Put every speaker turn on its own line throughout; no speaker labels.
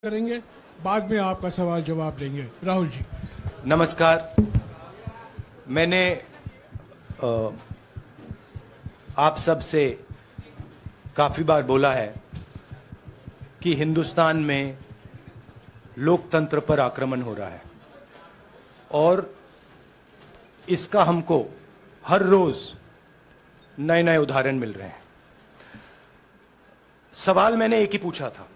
करेंगे, बाद में आपका सवाल जवाब देंगे। राहुल जी।
नमस्कार। मैंने आप सब से काफी बार बोला है कि हिंदुस्तान में लोकतंत्र पर आक्रमण हो रहा है और इसका हमको हर रोज नए नए उदाहरण मिल रहे हैं। सवाल मैंने एक ही पूछा था,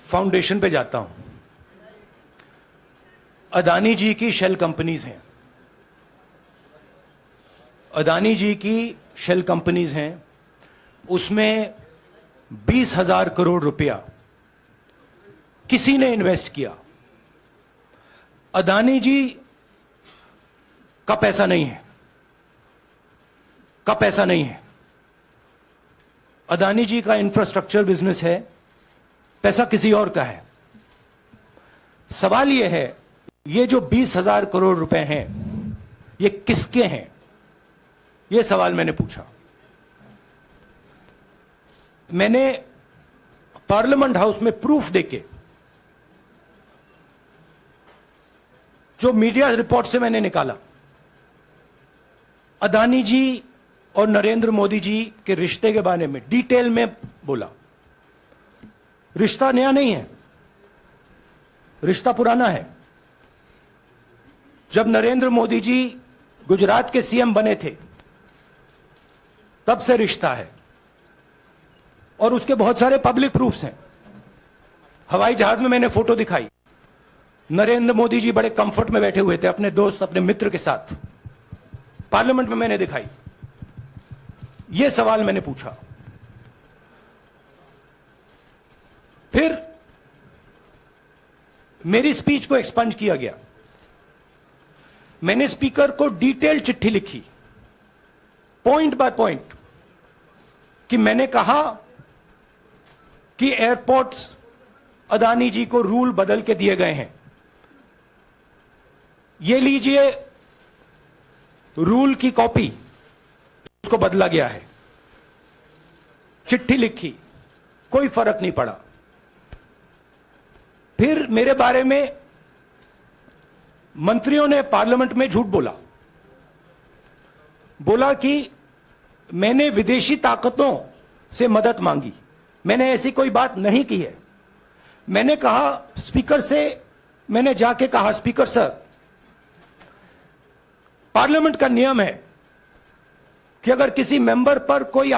फाउंडेशन पे जाता हूं, अदानी जी की शेल कंपनीज हैं, अदानी जी की शेल कंपनीज हैं, उसमें 20,000 करोड़ रुपया किसी ने इन्वेस्ट किया। अदानी जी का पैसा नहीं है, का पैसा नहीं है। अदानी जी का इंफ्रास्ट्रक्चर बिजनेस है, पैसा किसी और का है। सवाल यह है, ये जो 20,000 करोड़ रुपए हैं, ये किसके हैं? ये सवाल मैंने पूछा। मैंने पार्लियामेंट हाउस में प्रूफ देके, जो मीडिया रिपोर्ट से मैंने निकाला, अदानी जी और नरेंद्र मोदी जी के रिश्ते के बारे में डिटेल में बोला। रिश्ता नया नहीं है, रिश्ता पुराना है। जब नरेंद्र मोदी जी गुजरात के सीएम बने थे, तब से रिश्ता है और उसके बहुत सारे पब्लिक प्रूफ्स हैं। हवाई जहाज में मैंने फोटो दिखाई, नरेंद्र मोदी जी बड़े कंफर्ट में बैठे हुए थे अपने दोस्त, अपने मित्र के साथ। पार्लियामेंट में मैंने दिखाई। यह सवाल मैंने पूछा। फिर मेरी स्पीच को एक्सपंज किया गया। मैंने स्पीकर को डिटेल चिट्ठी लिखी, पॉइंट बाय पॉइंट, कि मैंने कहा कि एयरपोर्ट्स अदानी जी को रूल बदल के दिए गए हैं। ये लीजिए रूल की कॉपी, उसको बदला गया है। चिट्ठी लिखी, कोई फर्क नहीं पड़ा। फिर मेरे बारे में मंत्रियों ने पार्लियामेंट में झूठ बोला, बोला कि मैंने विदेशी ताकतों से मदद मांगी। मैंने ऐसी कोई बात नहीं की है। मैंने कहा स्पीकर से, मैंने जाके कहा, स्पीकर सर, पार्लियामेंट का नियम है कि अगर किसी मेंबर पर कोई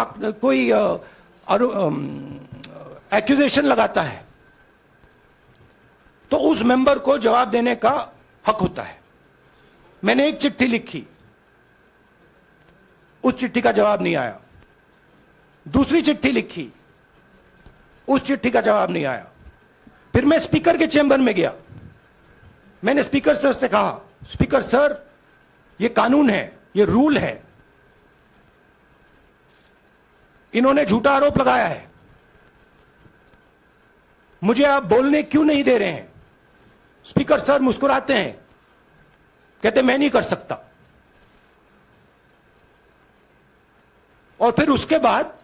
एक्यूजेशन लगाता है तो उस मेंबर को जवाब देने का हक होता है। मैंने एक चिट्ठी लिखी, उस चिट्ठी का जवाब नहीं आया। दूसरी चिट्ठी लिखी, उस चिट्ठी का जवाब नहीं आया। फिर मैं स्पीकर के चेंबर में गया। मैंने स्पीकर सर से कहा, स्पीकर सर, यह कानून है, यह रूल है, इन्होंने झूठा आरोप लगाया है, मुझे आप बोलने क्यों नहीं दे रहे हैं? स्पीकर सर मुस्कुराते हैं, कहते मैं नहीं कर सकता। और फिर उसके बाद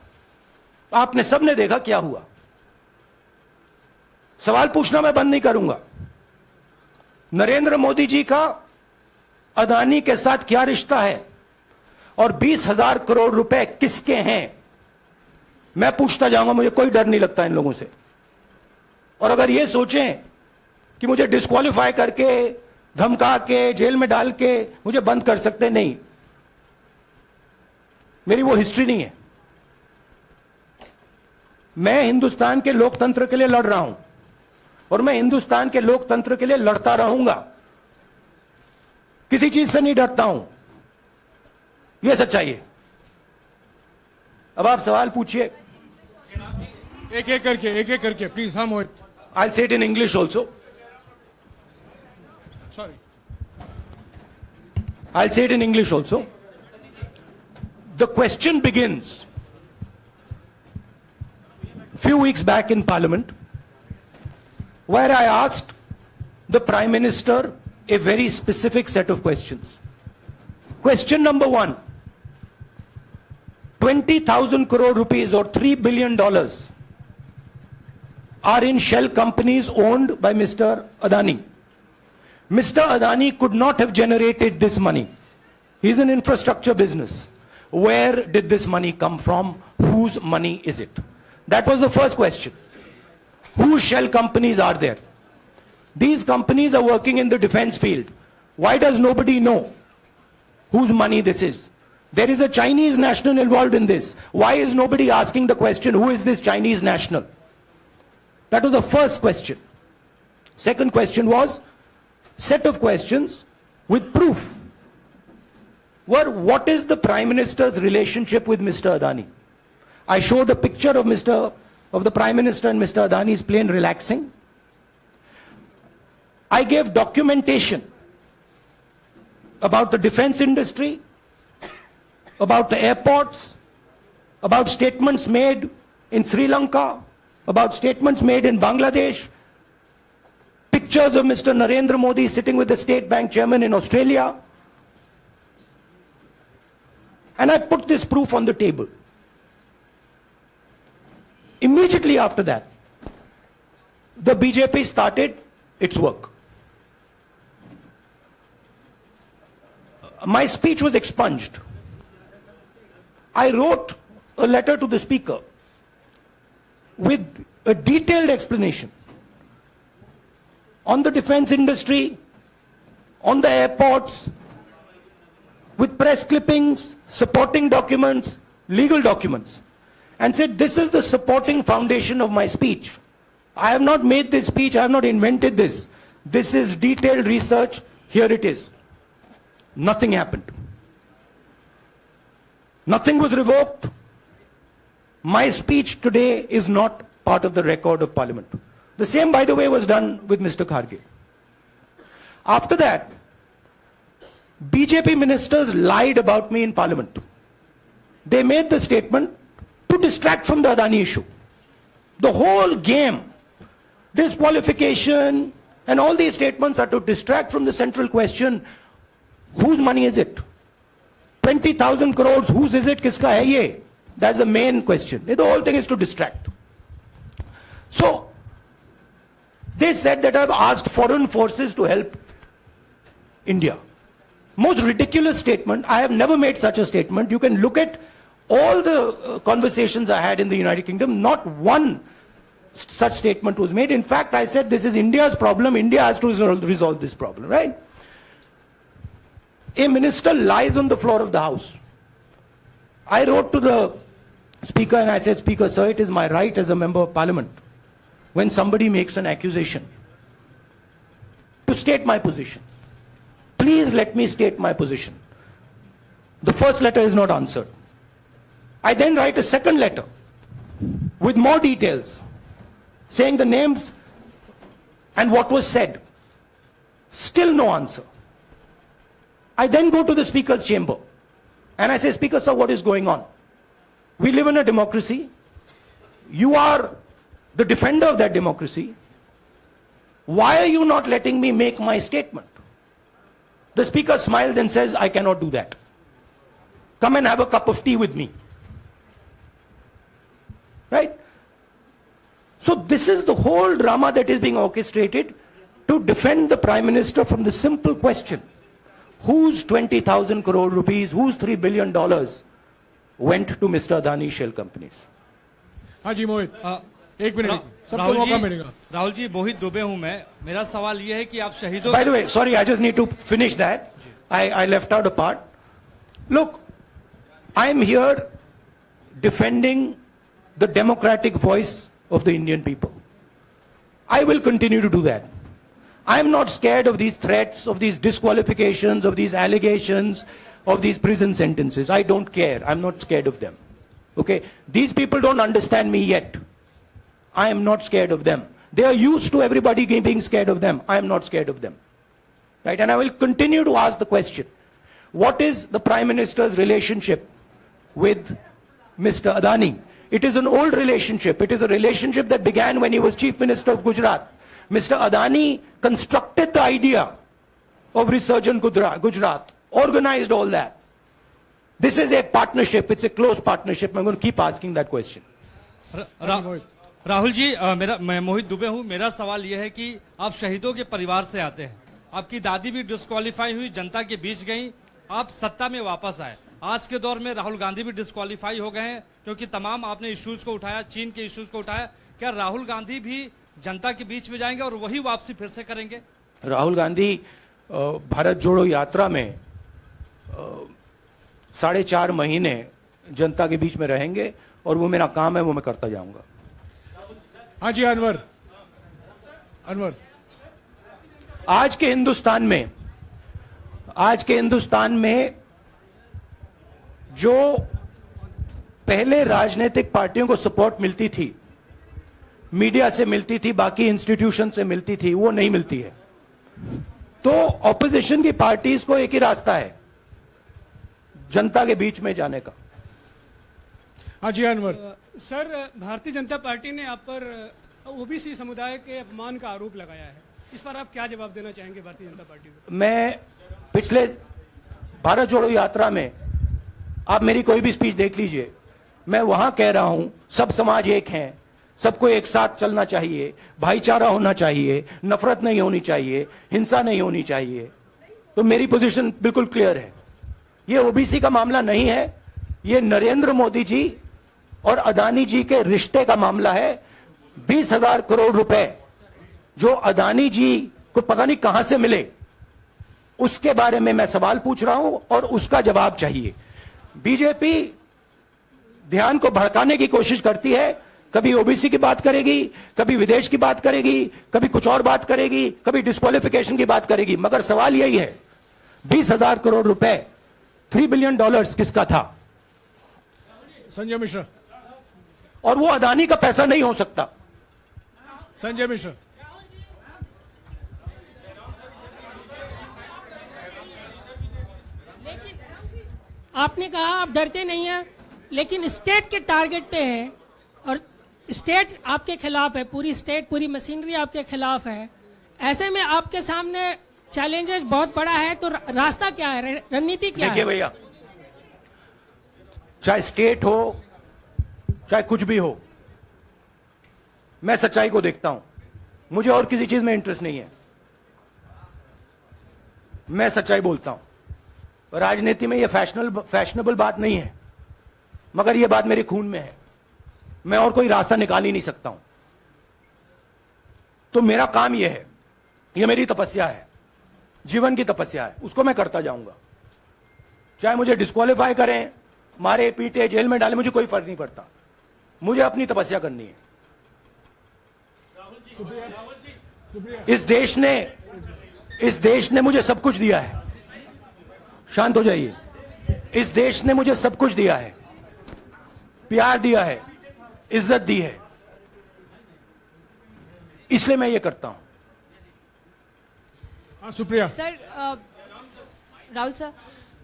आपने सबने देखा क्या हुआ। सवाल पूछना मैं बंद नहीं करूंगा। नरेंद्र मोदी जी का अदानी के साथ क्या रिश्ता है और 20,000 करोड़ रुपए किसके हैं, मैं पूछता जाऊंगा। मुझे कोई डर नहीं लगता इन लोगों से। और अगर ये सोचें कि मुझे डिस्क्वालीफाई करके, धमका के, जेल में डाल के मुझे बंद कर सकते, नहीं, मेरी वो हिस्ट्री नहीं है। मैं हिंदुस्तान के लोकतंत्र के लिए लड़ रहा हूं और मैं हिंदुस्तान के लोकतंत्र के लिए लड़ता रहूंगा। किसी चीज से नहीं डरता हूं, यह सच्चाई है। अब आप सवाल पूछिए,
एक एक करके प्लीज। हम
I'll say it in English also.
Sorry.
I'll say it in English also. The question begins few weeks back in Parliament, where I asked the Prime Minister a very specific set of questions. Question number one, 20,000 crore rupees or $3 billion are in shell companies owned by Mr. Adani. Mr. Adani could not have generated this money. He's an infrastructure business. Where did this money come from? Whose money is it? That was the first question. Whose shell companies are there? These companies are working in the defense field. Why does nobody know whose money this is? There is a Chinese national involved in this. Why is nobody asking the question, who is this Chinese national? That was the first question. Second question was, set of questions with proof. What is the Prime Minister's relationship with Mr. Adani? I showed a picture of the Prime Minister and Mr. Adani's plane relaxing. I gave documentation about the defense industry, about the airports, about statements made in Sri Lanka, about statements made in Bangladesh, pictures of Mr. Narendra Modi sitting with the State Bank chairman in Australia. And I put this proof on the table. Immediately after that, the BJP started its work. My speech was expunged. I wrote a letter to the Speaker with a detailed explanation on the defense industry, on the airports, with press clippings, supporting documents, legal documents, and said, this is the supporting foundation of my speech. I have not made this speech, I have not invented this. This is detailed research, here it is. Nothing happened. Nothing was revoked. My speech today is not part of the record of Parliament. The same, by the way, was done with Mr. Kharge. After that, BJP ministers lied about me in Parliament. They made the statement to distract from the Adani issue. The whole game, disqualification, and all these statements are to distract from the central question, whose money is it? 20,000 crores, whose is it? Kiska hai ye? That's the main question. The whole thing is to distract. So, they said that I've asked foreign forces to help India. Most ridiculous statement. I have never made such a statement. You can look at all the conversations I had in the United Kingdom. Not one such statement was made. In fact, I said this is India's problem. India has to resolve this problem, right? A minister lies on the floor of the House. I wrote to the Speaker and I said, Speaker, sir, it is my right as a member of Parliament, when somebody makes an accusation, to state my position. Please let me state my position. The first letter is not answered. I then write a second letter with more details, saying the names and what was said. Still no answer. I then go to the Speaker's chamber and I say, Speaker, sir, what is going on? We live in a democracy. You are the defender of that democracy. Why are you not letting me make my statement? The Speaker smiles and says, I cannot do that. Come and have a cup of tea with me. Right? So this is the whole drama that is being orchestrated to defend the Prime Minister from the simple question, whose 20,000 crore rupees, whose $3 billion went to Mr. Adani shell companies?
हाँ जी मोहित, एक minute सबको मौका मिलेगा.
राहुल जी, मोहित दुबे हूं मैं. मेरा सवाल ये है कि आप शहीदों.
By the way, sorry, I just need to finish that. I left out a part. Look, I'm here defending the democratic voice of the Indian people. I will continue to do that. I'm not scared of these threats, of these disqualifications, of these allegations, of these prison sentences. I don't care. I'm not scared of them. Okay? These people don't understand me yet. I am not scared of them. They are used to everybody being scared of them. I am not scared of them. Right? And I will continue to ask the question, what is the Prime Minister's relationship with Mr. Adani? It is an old relationship. It is a relationship that began when he was Chief Minister of Gujarat. Mr. Adani constructed the idea of Resurgent Gujarat, organized all that. This is a partnership. It's a close partnership. I'm going to keep asking that question.
Rahul ji, मैं मोहित दुबे हूं। मेरा सवाल यह है कि आप शहीदों के परिवार से आते हैं, आपकी दादी भी डिस्क्वालीफाई हुई, जनता के बीच गई, आप सत्ता में वापस आए। आज के दौर में राहुल गांधी भी डिस्क्वालीफाई हो गए हैं क्योंकि तमाम आपने इश्यूज को उठाया, चीन के इश्यूज को उठाया। क्या राहुल गांधी भी जनता के बीच में जाएंगे और वही वापसी फिर से करेंगे?
राहुल गांधी भारत जोड़ो यात्रा में 4.5 महीने जनता के बीच में रहेंगे और वो मेरा काम है, वो मैं करता जाऊंगा।
हाँ जी अनवर।
आज के हिंदुस्तान में जो पहले राजनीतिक पार्टियों को सपोर्ट मिलती थी, मीडिया से मिलती थी, बाकी इंस्टीट्यूशन से मिलती थी, वो नहीं मिलती है। तो ऑपोजिशन की पार्टीज को एक ही रास्ता है, जनता के बीच में जाने का।
हाँ जी अनवर।
सर, भारतीय जनता पार्टी ने आप पर ओबीसी समुदाय के अपमान का आरोप लगाया है, इस पर आप क्या जवाब देना चाहेंगे भारतीय जनता पार्टी को?
मैं पिछले भारत जोड़ो यात्रा में, आप मेरी कोई भी स्पीच देख लीजिए, मैं वहां कह रहा हूं सब समाज एक हैं, सबको एक साथ चलना चाहिए, भाईचारा होना चाहिए, नफरत नहीं होनी चाहिए, हिंसा नहीं होनी चाहिए। तो मेरी पोजीशन बिल्कुल क्लियर है। ये ओबीसी का मामला नहीं है, ये नरेंद्र मोदी जी और अदानी जी के रिश्ते का मामला है। 20,000 करोड़ रुपए जो अदानी जी को पता नहीं कहां से मिले, उसके बारे में मैं सवाल पूछ रहा हूं और उसका जवाब चाहिए। बीजेपी ध्यान को भड़काने की कोशिश करती है, कभी ओबीसी की बात करेगी, कभी विदेश की बात करेगी, कभी कुछ और बात करेगी, कभी डिस्क्वालिफिकेशन की बात करेगी, मगर सवाल यही है 20,000 करोड़ रुपए, $3 बिलियन किसका था?
संजय मिश्रा।
और वो अदानी का पैसा नहीं हो सकता।
संजय मिश्रा।
आपने कहा आप डरते नहीं हैं, लेकिन स्टेट के टारगेट पे हैं और स्टेट आपके खिलाफ है, पूरी स्टेट, पूरी मशीनरी आपके खिलाफ है। ऐसे में आपके सामने चैलेंजेस बहुत बड़ा है, तो रास्ता क्या है, रणनीति क्या है?
देखिए भैया, चाहे स्टेट हो, चाहे कुछ भी हो, मैं सच्चाई को देखता हूं। मुझे और किसी चीज में इंटरेस्ट नहीं है, मैं सच्चाई बोलता हूं। राजनीति में यह फैशनेबल बात नहीं है, मगर यह बात मेरे खून में है। मैं और कोई रास्ता निकाल ही नहीं सकता हूं। तो मेरा काम यह है, यह मेरी तपस्या है, जीवन की तपस्या है, उसको मैं करता जाऊंगा। चाहे मुझे डिस्क्वालीफाई करें, मारे पीटे, जेल में डाले, मुझे कोई फर्क नहीं पड़ता। मुझे अपनी तपस्या करनी है। इस देश ने मुझे सब कुछ दिया है। शांत हो जाइए। इस देश ने मुझे सब कुछ दिया है, प्यार दिया है, इज्जत दी है, इसलिए मैं ये करता हूं।
हाँ Supriya.
Sir, Rahul sir,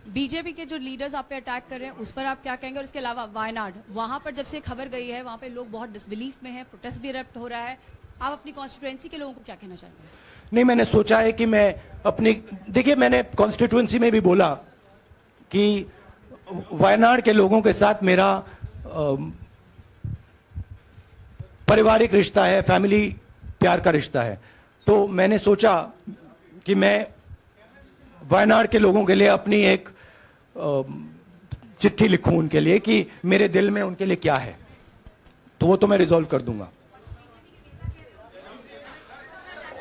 BJP के जो लीडर्स आप पे अटैक कर रहे हैं उस पर आप क्या कहेंगे? और इसके अलावा वायनाड, वहां पर जब से खबर गई है, वहां पे लोग बहुत डिसबिलीफ में हैं, प्रोटेस्ट भी इरप्ट हो रहा है, आप अपनी कॉन्स्टिट्यूएंसी के लोगों को क्या कहना चाहेंगे?
नहीं, मैंने सोचा है कि मैं अपनी, देखिए मैंने कॉन्स्टिट्यूएंसी में भी बोला कि वायनाड के लोगों के साथ मेरा पारिवारिक रिश्ता है, फैमिली प्यार का रिश्ता है। तो मैंने सोचा कि मैं वायनाड के लोगों के लिए अपनी एक चिट्ठी लिखूं उनके लिए कि मेरे दिल में उनके लिए क्या है, तो वो तो मैं रिजॉल्व कर दूंगा।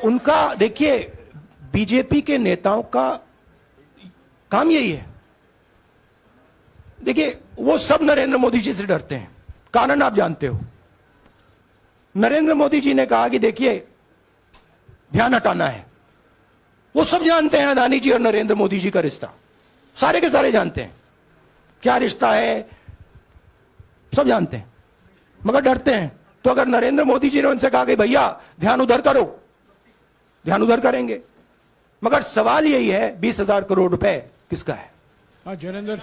उनका, देखिए बीजेपी के नेताओं का काम यही है। देखिए वो सब नरेंद्र मोदी जी से डरते हैं, कारण आप जानते हो। नरेंद्र मोदी जी ने कहा कि देखिए ध्यान हटाना है। वो सब जानते हैं अदानी जी और नरेंद्र मोदी जी का रिश्ता, सारे के सारे जानते हैं क्या रिश्ता है, सब जानते हैं, मगर डरते हैं। तो अगर नरेंद्र मोदी जी ने उनसे कहा कि भैया ध्यान उधर करो, ध्यान उधर करेंगे। मगर सवाल यही है 20,000 करोड़ रुपए किसका है?
हाँ जैनेंद्र।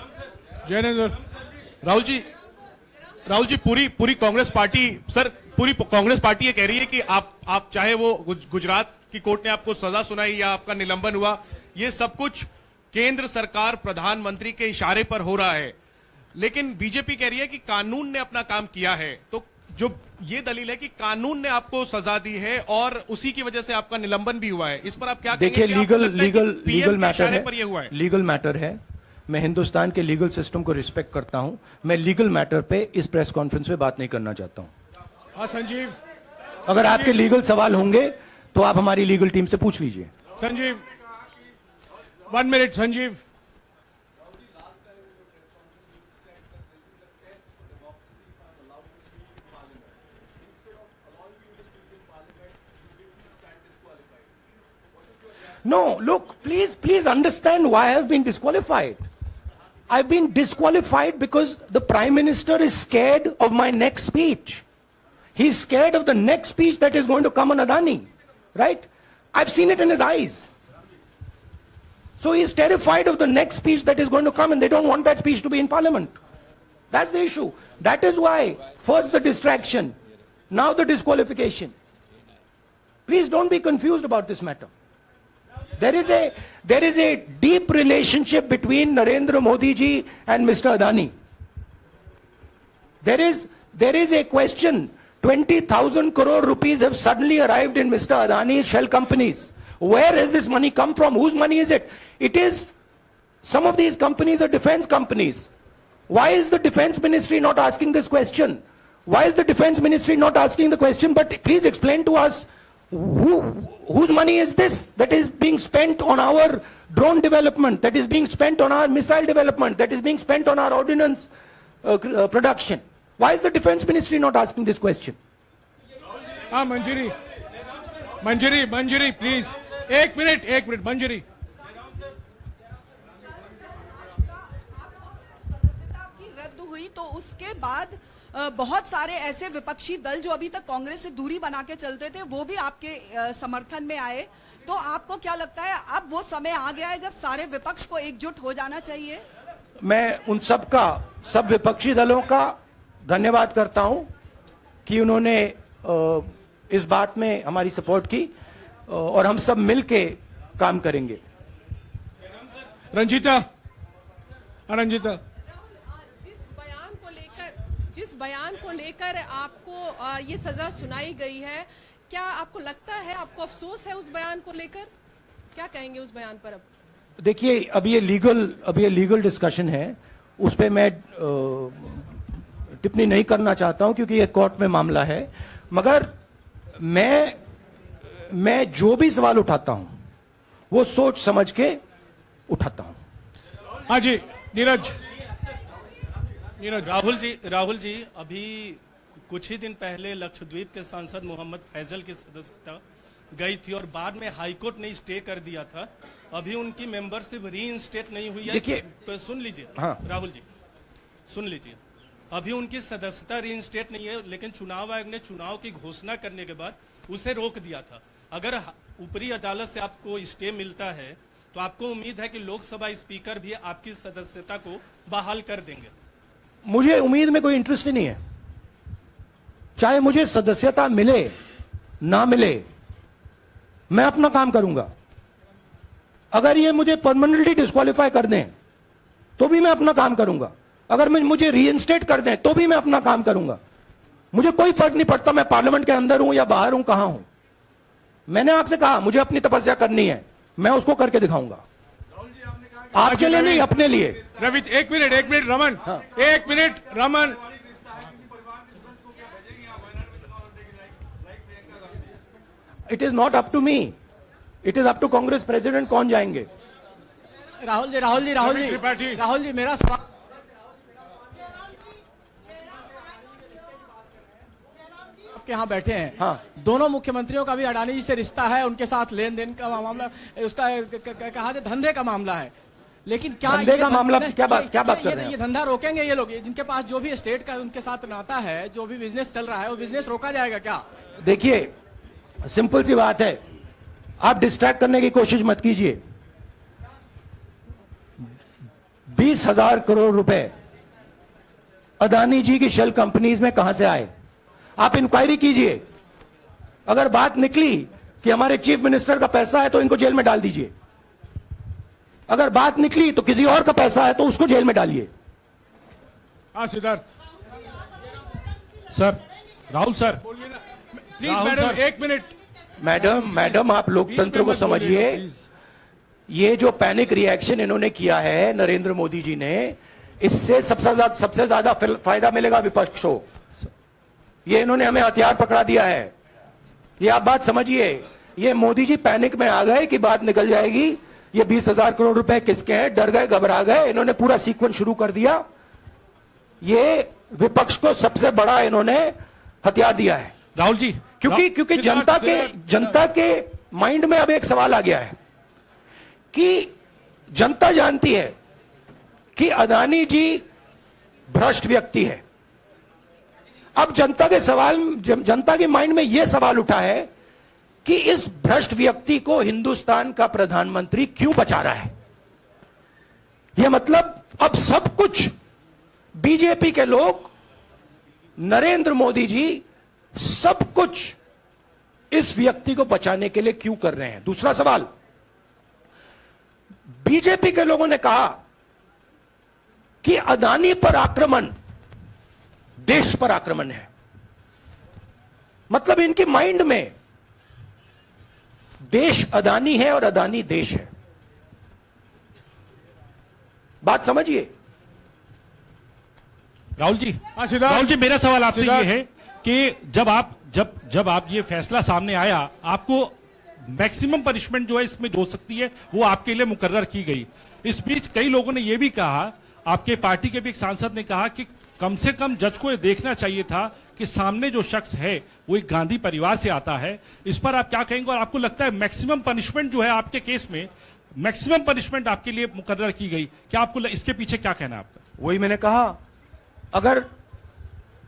राहुल जी, पूरी कांग्रेस पार्टी, सर पूरी कांग्रेस पार्टी ये कह रही है कि आप चाहे वो गुजरात की कोर्ट ने आपको सजा सुनाई या आपका निलंबन हुआ, ये सब कुछ केंद्र सरकार प्रधानमंत्री के इशारे पर हो रहा है। लेकिन बीजेपी कह रही है कि कानून ने अपना काम किया है। तो जो ये दलील है कि कानून ने आपको सजा दी है और उसी की वजह से आपका निलंबन भी हुआ है, इस पर आप क्या कहेंगे?
देखिए,
कि आपको लगता है कि
लीगल
PM के
मैटर
इशारे
है,
पर ये हुआ है?
लीगल मैटर है। मैं हिंदुस्तान के लीगल सिस्टम को रिस्पेक्ट करता हूं। मैं लीगल मैटर पे इस प्रेस कॉन्फ्रेंस में बात नहीं करना चाहता हूं।
हाँ संजीव,
अगर आपके लीगल सवाल होंगे तो आप हमारी लीगल टीम से पूछ लीजिए।
Sanjeev 1 minute Sanjeev.
No, look, please understand why I have been disqualified. I've been disqualified because the Prime Minister is scared of my next speech. He's scared of the next speech that is going to come on Adani, right? I've seen it in his eyes. So he's terrified of the next speech that is going to come, and they don't want that speech to be in Parliament. That's the issue. That is why, first the distraction, now the disqualification. Please don't be confused about this matter. There is a deep relationship between Narendra Modi ji and Mr. Adani. There is a question. 20,000 crore rupees have suddenly arrived in Mr. Adani's shell companies. Where has this money come from? Whose money is it? It is, some of these companies are defense companies. Why is the defense ministry not asking this question? Why is the defense ministry not asking the question? But please explain to us, whose money is this that is being spent on our drone development, that is being spent on our missile development, that is being spent on our ordnance production? Why is the defense ministry not asking this question?
हाँ मंजरी, please एक minute मंजरी।
सदस्यता की रद्द हुई तो उसके बाद बहुत सारे ऐसे विपक्षी दल जो अभी तक कांग्रेस से दूरी बना के चलते थे वो भी आपके समर्थन में आए। तो आपको क्या लगता है अब वो समय आ गया है जब सारे विपक्ष को एकजुट हो जाना चाहिए?
मैं उन सब विपक्षी दलों का धन्यवाद करता हूं कि उन्होंने इस बात में हमारी सपोर्ट की और हम सब मिलके काम करेंगे।
रंजीता,
जिस बयान को लेकर आपको ये सजा सुनाई गई है, क्या आपको लगता है, आपको अफसोस है उस बयान को लेकर? क्या कहेंगे उस बयान पर? अब
देखिए, अब ये लीगल डिस्कशन है, उस पे मैं टिप्पणी नहीं करना चाहता हूं क्योंकि ये कोर्ट में मामला है। मगर मैं जो भी सवाल उठाता हूं वो सोच समझ के उठाता हूं।
हाँ जी नीरज।
राहुल जी अभी कुछ ही दिन पहले लक्षद्वीप के सांसद मोहम्मद फैजल की सदस्यता गई थी और बाद में हाईकोर्ट ने स्टे कर दिया था। अभी उनकी मेंबरशिप रीइंस्टेट नहीं हुई है।
देखिए,
तो सुन लीजिए।
हाँ।
राहुल जी सुन लीजिए, अभी उनकी सदस्यता रीइंस्टेट नहीं है, लेकिन चुनाव आयोग ने चुनाव की घोषणा करने के बाद उसे रोक दिया था। अगर ऊपरी अदालत से आपको स्टे मिलता है तो आपको उम्मीद है कि लोकसभा स्पीकर भी आपकी सदस्यता को बहाल कर देंगे?
मुझे उम्मीद में कोई इंटरेस्ट ही नहीं है। चाहे मुझे सदस्यता मिले ना मिले, मैं अपना काम करूंगा। अगर ये मुझे परमानेंटली डिस्क्वालीफाई कर दें तो भी मैं अपना काम करूंगा। अगर मुझे रीइंस्टेट कर दें तो भी मैं अपना काम करूंगा। मुझे कोई फर्क नहीं पड़ता मैं पार्लियामेंट के अंदर हूं या बाहर हूं, कहां हूं। मैंने आपसे कहा मुझे अपनी तपस्या करनी है, मैं उसको करके दिखाऊंगा। आपके लिए नहीं, अपने लिए।
रवि एक मिनट रमन,
हाँ।
एक minute Raman.
It is not up to me, it is up to Congress president कौन जाएंगे।
राहुल जी मेरा सवाल, आपके यहाँ बैठे हैं।
हाँ।
दोनों मुख्यमंत्रियों का भी अडानी जी से रिश्ता है, उनके साथ लेन देन का मामला, उसका कहा जाए धंधे का मामला है। लेकिन क्या
धंधे का मामला क्या बात कर रहे हैं?
ये धंधा रोकेंगे ये लोग? जिनके पास जो भी स्टेट का उनके साथ नाता है, जो भी बिजनेस चल रहा है, वो बिजनेस रोका जाएगा क्या?
देखिए, सिंपल सी बात है, आप डिस्ट्रैक्ट करने की कोशिश मत कीजिए। 20,000 करोड़ रुपए अदानी जी की शेल कंपनीज में कहां से आए? आप इंक्वायरी कीजिए। अगर बात निकली कि हमारे चीफ मिनिस्टर का पैसा है तो इनको जेल में डाल दीजिए। अगर बात निकली तो किसी और का पैसा है तो उसको जेल में डालिए।
हाँ Siddharth
sir Rahul sir
please
Rahul
madam
sir.
1 minute
madam आप लोकतंत्र को समझिए। ये जो पैनिक रिएक्शन इन्होंने किया है नरेंद्र मोदी जी ने, इससे सबसे ज्यादा फायदा मिलेगा विपक्ष को। ये इन्होंने हमें हथियार पकड़ा दिया है। ये आप बात समझिए। ये मोदी जी पैनिक में आ गए कि बात निकल जाएगी, ये 20,000 करोड़ रुपए किसके हैं, डर गए, घबरा गए, इन्होंने पूरा सीक्वेंस शुरू कर दिया। ये विपक्ष को सबसे बड़ा इन्होंने हथियार दिया है
राहुल जी,
क्योंकि जनता के माइंड में अब एक सवाल आ गया है कि जनता जानती है कि अदानी जी भ्रष्ट व्यक्ति है। अब जनता के माइंड में यह सवाल उठा है कि इस भ्रष्ट व्यक्ति को हिंदुस्तान का प्रधानमंत्री क्यों बचा रहा है। यह मतलब अब सब कुछ बीजेपी के लोग, नरेंद्र मोदी जी सब कुछ इस व्यक्ति को बचाने के लिए क्यों कर रहे हैं। दूसरा सवाल, बीजेपी के लोगों ने कहा कि अदानी पर आक्रमण देश पर आक्रमण है। मतलब इनकी माइंड में देश अदानी है और अदानी देश है। बात समझिए।
राहुल जी,
हाँ सिद्धार्थ।
राहुल जी, मेरा सवाल आपसे ये
सिद्धार्थ।
है कि जब आप ये फैसला सामने आया, आपको मैक्सिमम पनिशमेंट जो है इसमें हो सकती है वो आपके लिए मुकर्रर की गई। इस बीच कई लोगों ने यह भी कहा, आपके पार्टी के भी एक सांसद ने कहा कि कम से कम जज को यह देखना चाहिए था कि सामने जो शख्स है वो एक गांधी परिवार से आता है। इस पर आप क्या कहेंगे और आपको लगता है मैक्सिमम पनिशमेंट जो है आपके केस में, मैक्सिमम पनिशमेंट आपके लिए मुकर्रर की गई, क्या आपको इसके पीछे क्या कहना है आपका?
वही मैंने कहा, अगर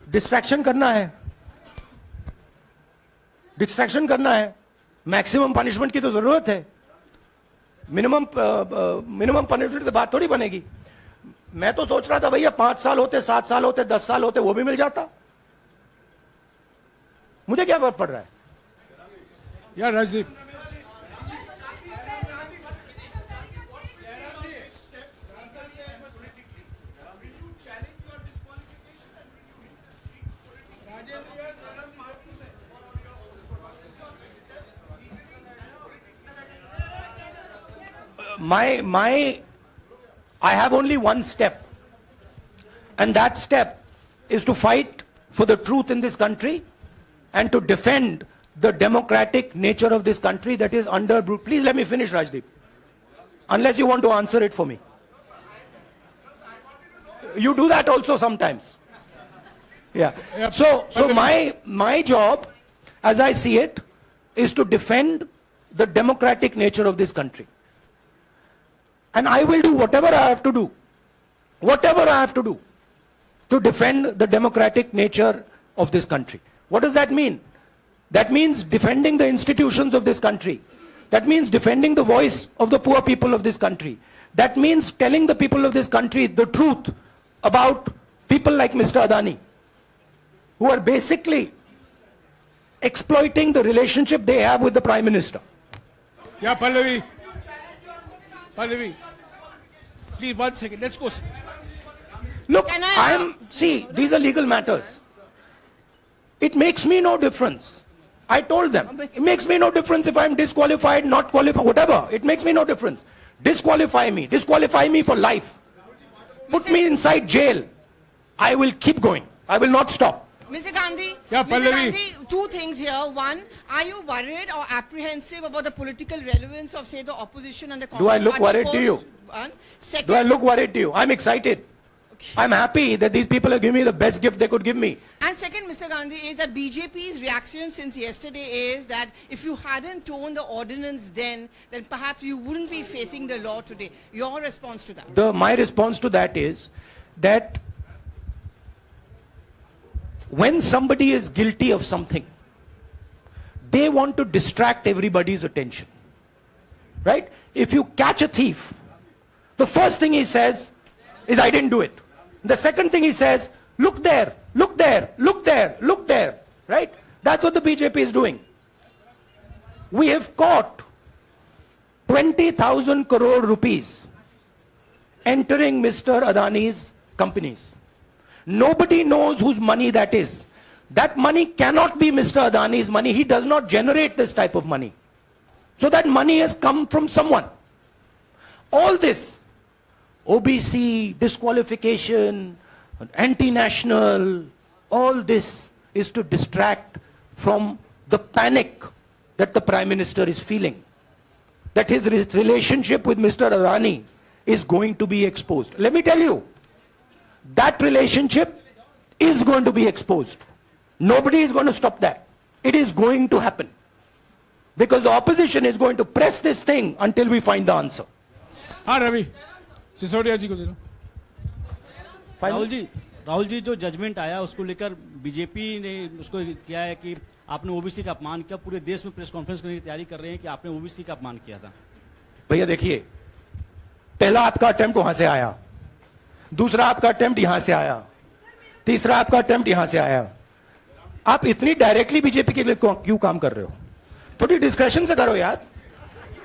डिस्ट्रैक्शन करना है, मैक्सिमम पनिशमेंट की तो जरूरत है। मिनिमम पनिशमेंट से बात थोड़ी बनेगी। मैं तो सोच रहा था भैया 5 साल होते, 7 साल होते, 10 साल होते, वो भी मिल जाता। मुझे क्या फर्क पड़ रहा है
यार Rajdeep.
I have only one step, and that step is to fight for the truth in this country and to defend the democratic nature of this country that is under brute. Please let me finish, Rajdeep, unless you want to answer it for me. You do that also sometimes. Yeah. So my job, as I see it, is to defend the democratic nature of this country. And I will do whatever I have to do to defend the democratic nature of this country. What does that mean? That means defending the institutions of this country. That means defending the voice of the poor people of this country. That means telling the people of this country the truth about people like Mr. Adani, who are basically exploiting the relationship they have with the Prime Minister.
Yeah, Pallavi, please 1 second. Let's go.
Look, see, these are legal matters. It makes me no difference. I told them, it makes me no difference if I'm disqualified, not qualified, whatever. It makes me no difference. Disqualify me for life. Put me inside jail. I will keep going. I will not stop.
Mr. Gandhi,
Yeah,
Mr.
Pallavi.
Gandhi, 2 things here. One, are you worried or apprehensive about the political relevance of, say, the opposition and the Congress
Do I look
party
worried to
post?
you?
One. Second,
Do I look worried to you? I'm excited. I'm happy that these people have given me the best gift they could give me.
And second, Mr. Gandhi, is that BJP's reaction since yesterday is that if you hadn't torn the ordinance then perhaps you wouldn't be facing the law today. Your response to that?
My response to that is that when somebody is guilty of something, they want to distract everybody's attention. Right? If you catch a thief, the first thing he says is, I didn't do it. The second thing he says, look there, look there, look there, look there. Right? That's what the BJP is doing. We have caught 20,000 crore rupees entering Mr. Adani's companies. Nobody knows whose money that is. That money cannot be Mr. Adani's money. He does not generate this type of money. So that money has come from someone. All this, OBC, disqualification, anti-national, all this is to distract from the panic that the Prime Minister is feeling. That his relationship with Mr. Adani is going to be exposed. Let me tell you, that relationship is going to be exposed. Nobody is going to stop that. It is going to happen. Because the opposition is going to press this thing until we find the answer.
हाँ रवि सिसोदिया जी को दे दो.
राहुल जी जो judgement आया उसको लेकर BJP ने उसको किया है कि आपने ओबीसी का अपमान किया. पूरे देश में प्रेस कॉन्फ्रेंस करने की तैयारी कर रहे हैं कि आपने ओबीसी का अपमान किया था.
भैया देखिए, पहला आपका अटेम्प्ट वहां से आया, दूसरा आपका अटेम्प्ट यहां से आया, तीसरा आपका अटेम्प्ट यहां से आया. आप इतनी डायरेक्टली बीजेपी के लिए क्यों काम कर रहे हो? थोड़ी डिस्कशन से करो यार,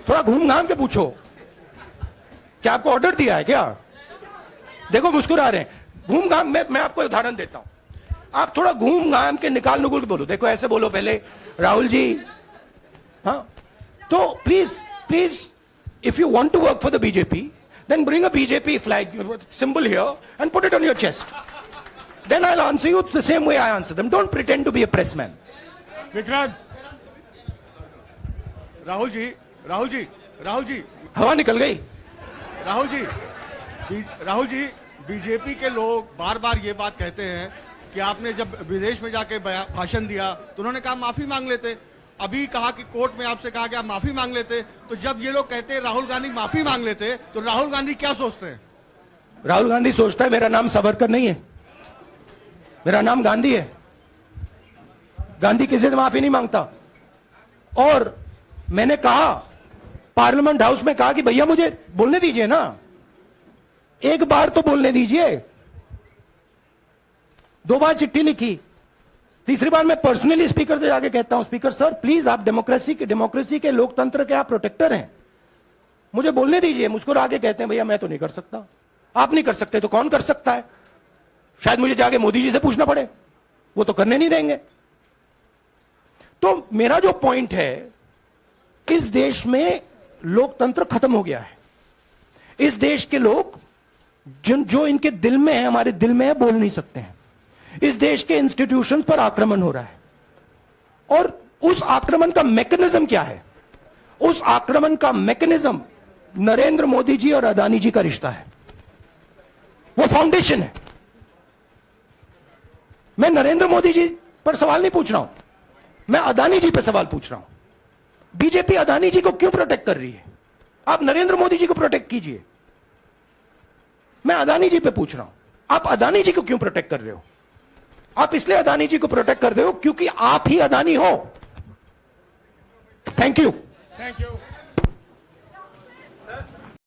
थोड़ा घूम घाम के पूछो. क्या आपको ऑर्डर दिया है क्या? देखो मुस्कुरा रहे हैं. घूम घाम मैं आपको उदाहरण देता हूं. आप थोड़ा घूम घाम के निकाल नुकुल के बोलो. देखो ऐसे बोलो पहले, राहुल जी. हाँ, तो please if you want to work for the BJP, then bring a BJP flag symbol here and put it on your chest. Then I'll answer you the same way I answer them. Don't pretend to be a press man.
Vikrant. Rahul ji
हवा निकल गई.
Rahul ji BJP के लोग बार बार ये बात कहते हैं कि आपने जब विदेश में जाके भाषण दिया तो उन्होंने कहा माफी मांग लेते. अभी कहा कि कोर्ट में आपसे कहा गया माफी मांग लेते. तो जब ये लोग कहते हैं राहुल गांधी माफी मांग लेते, तो राहुल गांधी क्या सोचते हैं?
राहुल गांधी सोचता है मेरा नाम सावरकर नहीं है, मेरा नाम गांधी है. गांधी किसी से माफी नहीं मांगता. और मैंने कहा पार्लियामेंट हाउस में, कहा कि भैया मुझे बोलने दीजिए ना, एक बार तो बोलने दीजिए. 2 बार चिट्ठी लिखी, तीसरी बार मैं पर्सनली स्पीकर से जाके कहता हूं, स्पीकर सर प्लीज, आप डेमोक्रेसी के लोकतंत्र के आप प्रोटेक्टर हैं, मुझे बोलने दीजिए. मुस्कुरा के कहते हैं भैया मैं तो नहीं कर सकता. आप नहीं कर सकते तो कौन कर सकता है? शायद मुझे जाके मोदी जी से पूछना पड़े, वो तो करने नहीं देंगे. तो मेरा जो पॉइंट है, इस देश में लोकतंत्र खत्म हो गया है. इस देश के लोग जो इनके दिल में है, हमारे दिल में है, बोल नहीं सकते हैं. इस देश के इंस्टीट्यूशंस पर आक्रमण हो रहा है. और उस आक्रमण का मैकेनिज्म क्या है? उस आक्रमण का मैकेनिज्म नरेंद्र मोदी जी और अदानी जी का रिश्ता है. वो फाउंडेशन है. मैं नरेंद्र मोदी जी पर सवाल नहीं पूछ रहा हूं, मैं अदानी जी पर सवाल पूछ रहा हूं. बीजेपी अदानी जी को क्यों प्रोटेक्ट कर रही है? आप नरेंद्र मोदी जी को प्रोटेक्ट कीजिए. मैं अदानी जी पे पूछ रहा हूं, आप अदानी जी को क्यों प्रोटेक्ट कर रहे हो? आप इसलिए अदानी जी को प्रोटेक्ट कर रहे हो क्योंकि आप ही अदानी हो. Thank you.